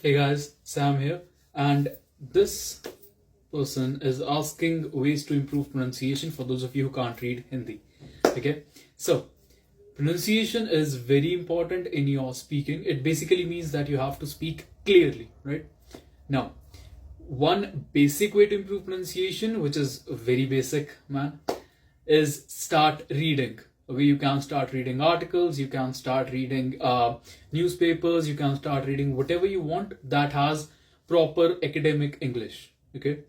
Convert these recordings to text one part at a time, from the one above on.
Hey guys, Sam here, and this person is asking ways to improve pronunciation for those of you who can't read Hindi. Okay, so pronunciation is very important in your speaking. It basically means that you have to speak clearly, right? Now, one basic way to improve pronunciation, which is very basic, man, is start reading. Okay, you can start reading articles, you can start reading newspapers, you can start reading whatever you want that has proper academic English. Okay.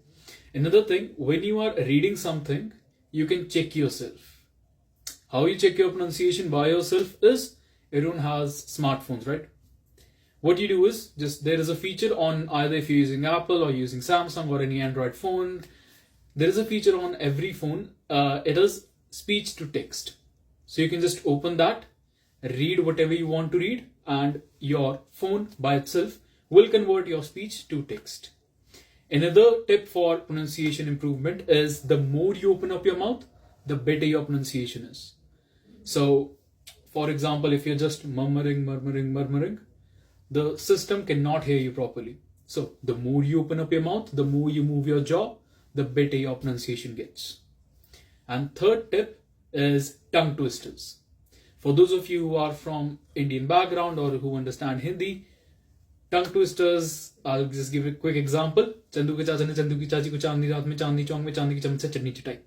Another thing, when you are reading something, you can check yourself. How you check your pronunciation by yourself is everyone has smartphones, right? What you do is there is a feature on either if you're using Apple or using Samsung or any Android phone. There is a feature on every phone. It is speech to text. So you can just open that, read whatever you want to read, and your phone by itself will convert your speech to text. Another tip for pronunciation improvement is the more you open up your mouth, the better your pronunciation is. So, for example, if you're just murmuring, the system cannot hear you properly. So, the more you open up your mouth, the more you move your jaw, the better your pronunciation gets. And third tip is tongue twisters. For those of you who are from Indian background or who understand Hindi, tongue twisters, I'll just give a quick example. Chandu ke chacha ne chandu ki chachi ko chandni raat mein chandni chowk mein chandni ki chamat se chutney chitai.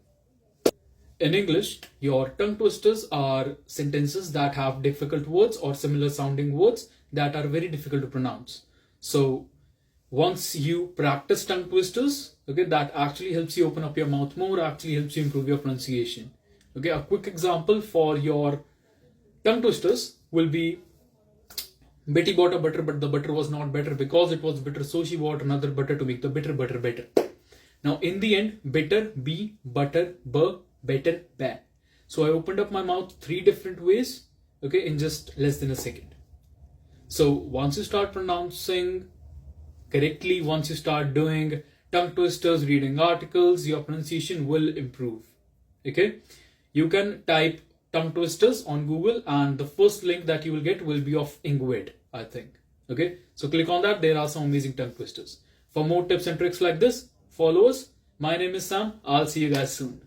In English, your tongue twisters are sentences that have difficult words or similar sounding words that are very difficult to pronounce. So once you practice tongue twisters, okay, that actually helps you open up your mouth more, actually helps you improve your pronunciation. Okay, a quick example for your tongue twisters will be Betty bought a butter, but the butter was not better because it was bitter, so she bought another butter to make the bitter butter better. Now, in the end, bitter, B, butter, B, better, ba. So I opened up my mouth 3 different ways, okay, in just less than a second. So once you start pronouncing correctly, once you start doing tongue twisters, reading articles, your pronunciation will improve. Okay. You can type tongue twisters on Google and the first link that you will get will be of 𝐓𝐴𝐷, I think. Okay, so click on that. There are some amazing tongue twisters. For more tips and tricks like this, follow us. My name is Sam. I'll see you guys soon.